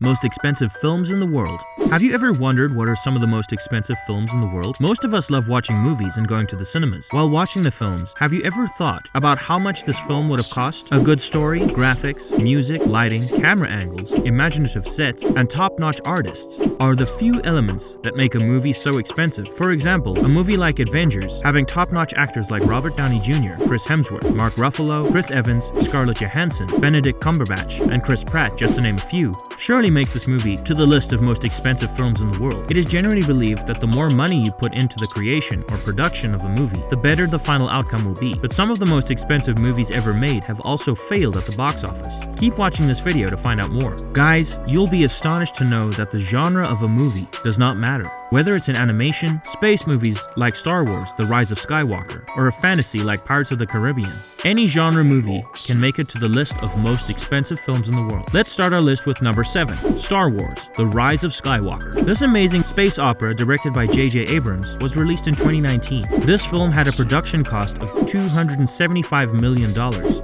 Most expensive films in the world. Have you ever wondered what are some of the most expensive films in the world? Most of us love watching movies and going to the cinemas. While watching the films, have you ever thought about how much this film would have cost? A good story, graphics, music, lighting, camera angles, imaginative sets, and top-notch artists are the few elements that make a movie so expensive. For example, a movie like Avengers, having top-notch actors like Robert Downey Jr., Chris Hemsworth, Mark Ruffalo, Chris Evans, Scarlett Johansson, Benedict Cumberbatch, and Chris Pratt, just to name a few, surely makes this movie to the list of most expensive films in the world. It is generally believed that the more money you put into the creation or production of a movie, the better the final outcome will be. But some of the most expensive movies ever made have also failed at the box office. Keep watching this video to find out more. Guys, you'll be astonished to know that the genre of a movie does not matter. Whether it's an animation, space movies like Star Wars, The Rise of Skywalker, or a fantasy like Pirates of the Caribbean, any genre movie can make it to the list of most expensive films in the world. Let's start our list with number 7, Star Wars, The Rise of Skywalker. This amazing space opera directed by J.J. Abrams was released in 2019. This film had a production cost of $275 million,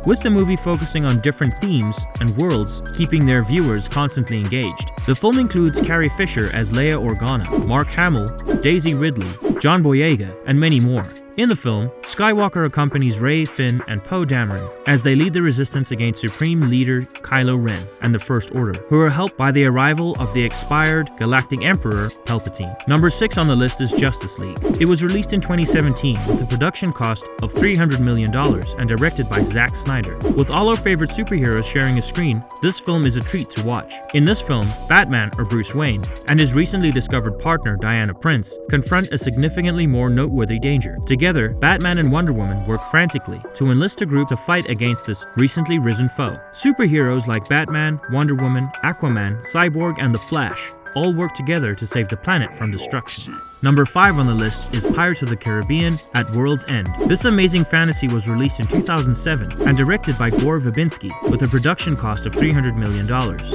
with the movie focusing on different themes and worlds, keeping their viewers constantly engaged. The film includes Carrie Fisher as Leia Organa, Mark Hamill, Daisy Ridley, John Boyega, and many more. In the film, Skywalker accompanies Rey, Finn, and Poe Dameron as they lead the resistance against Supreme Leader Kylo Ren and the First Order, who are helped by the arrival of the expired Galactic Emperor Palpatine. Number 6 on the list is Justice League. It was released in 2017 with a production cost of $300 million and directed by Zack Snyder. With all our favorite superheroes sharing a screen, this film is a treat to watch. In this film, Batman, or Bruce Wayne, and his recently discovered partner Diana Prince confront a significantly more noteworthy danger. Together, Batman and Wonder Woman work frantically to enlist a group to fight against this recently risen foe. Superheroes like Batman, Wonder Woman, Aquaman, Cyborg, and The Flash all work together to save the planet from destruction. Number 5 on the list is Pirates of the Caribbean at World's End. This amazing fantasy was released in 2007 and directed by Gore Verbinski with a production cost of $300 million.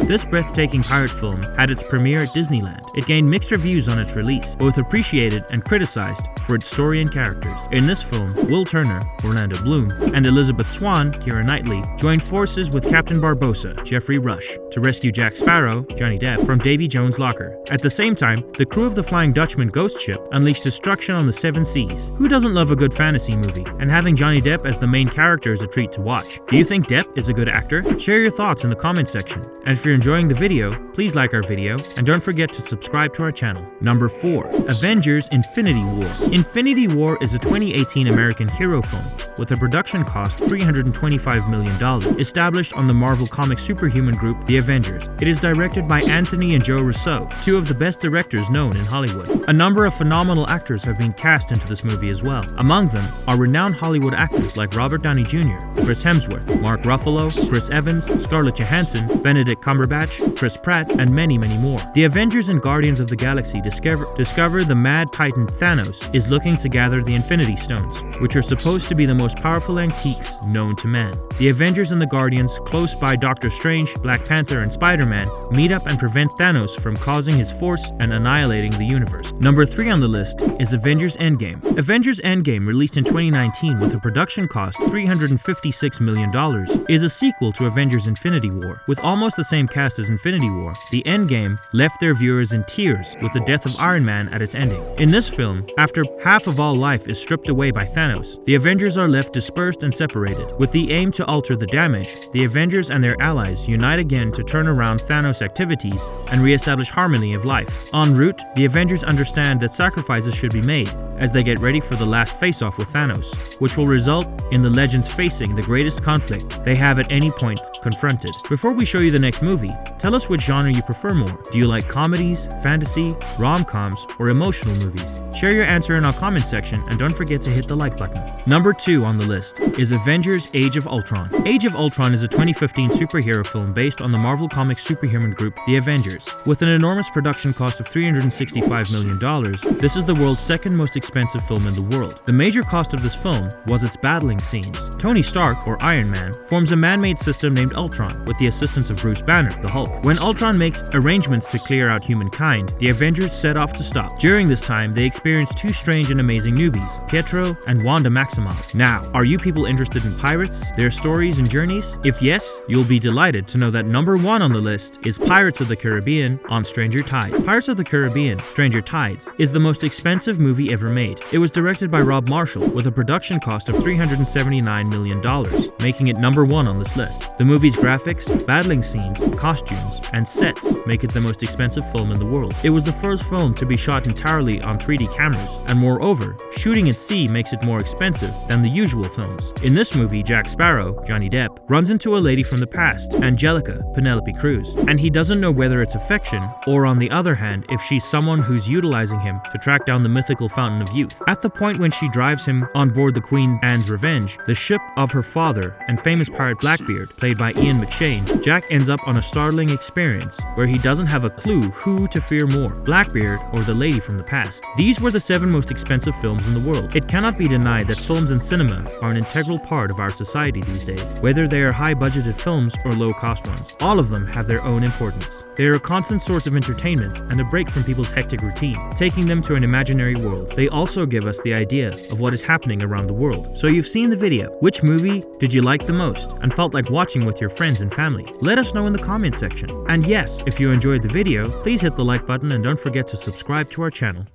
This breathtaking pirate film had its premiere at Disneyland. It gained mixed reviews on its release, both appreciated and criticized for its story and characters. In this film, Will Turner, Orlando Bloom, and Elizabeth Swann, Keira Knightley, joined forces with Captain Barbossa, Jeffrey Rush, to rescue Jack Sparrow, Johnny Depp, from Davy Jones' locker. At the same time, the crew of the Flying Dutchman Ghost Ship unleashed destruction on the 7 seas. Who doesn't love a good fantasy movie? And having Johnny Depp as the main character is a treat to watch. Do you think Depp is a good actor? Share your thoughts in the comment section. And if you're enjoying the video, please like our video and don't forget to subscribe to our channel. Number 4. Avengers Infinity War. Infinity War is a 2018 American hero film with a production cost $325 million, established on the Marvel Comics superhuman group The Avengers. It is directed by Anthony and Joe Russo, 2 of the best directors known in Hollywood. A number of phenomenal actors have been cast into this movie as well. Among them are renowned Hollywood actors like Robert Downey Jr., Chris Hemsworth, Mark Ruffalo, Chris Evans, Scarlett Johansson, Benedict Cumberbatch, Chris Pratt, and many, many more. The Avengers and Guardians of the Galaxy discover the mad titan Thanos is looking to gather the Infinity Stones, which are supposed to be the most powerful antiques known to man. The Avengers and the Guardians, close by Doctor Strange, Black Panther, and Spider-Man, meet up and prevent Thanos from causing his force and annihilating the universe. Number 3 on the list is Avengers Endgame. Avengers Endgame, released in 2019 with a production cost $356 million, is a sequel to Avengers Infinity War. With almost the same cast as Infinity War, the Endgame left their viewers in tears with the death of Iron Man at its ending. In this film, after half of all life is stripped away by Thanos, the Avengers are left dispersed and separated. With the aim to alter the damage, the Avengers and their allies unite again to turn around Thanos' activities and re-establish harmony of life. En route, the Avengers understand that sacrifices should be made as they get ready for the last face-off with Thanos, which will result in the legends facing the greatest conflict they have at any point confronted. Before we show you the next movie, tell us which genre you prefer more. Do you like comedies, fantasy, rom-coms, or emotional movies? Share your answer in our comment section and don't forget to hit the like button. Number 2 on the list is Avengers Age of Ultron. Age of Ultron is a 2015 superhero film based on the Marvel Comics superhuman group The Avengers. With an enormous production cost of $365 million, this is the world's second most expensive expensive film in the world. The major cost of this film was its battling scenes. Tony Stark, or Iron Man, forms a man-made system named Ultron with the assistance of Bruce Banner, the Hulk. When Ultron makes arrangements to clear out humankind, the Avengers set off to stop. During this time, they experience two strange and amazing newbies, Pietro and Wanda Maximoff. Now, are you people interested in pirates, their stories and journeys? If yes, you'll be delighted to know that number 1 on the list is Pirates of the Caribbean on Stranger Tides. Pirates of the Caribbean, Stranger Tides, is the most expensive movie ever made. It was directed by Rob Marshall with a production cost of $379 million, making it number 1 on this list. The movie's graphics, battling scenes, costumes, and sets make it the most expensive film in the world. It was the first film to be shot entirely on 3D cameras, and moreover, shooting at sea makes it more expensive than the usual films. In this movie, Jack Sparrow, Johnny Depp, runs into a lady from the past, Angelica, Penelope Cruz, and he doesn't know whether it's affection or, on the other hand, if she's someone who's utilizing him to track down the mythical Fountain of Youth. At the point when she drives him on board the Queen Anne's Revenge, the ship of her father and famous pirate Blackbeard, played by Ian McShane, Jack ends up on a startling experience where he doesn't have a clue who to fear more, Blackbeard or the lady from the past. These were the 7 most expensive films in the world. It cannot be denied that films and cinema are an integral part of our society these days, whether they are high-budgeted films or low-cost ones. All of them have their own importance. They are a constant source of entertainment and a break from people's hectic routine, taking them to an imaginary world. They also give us the idea of what is happening around the world. So you've seen the video. Which movie did you like the most and felt like watching with your friends and family? Let us know in the comment section. And yes, if you enjoyed the video, please hit the like button and don't forget to subscribe to our channel.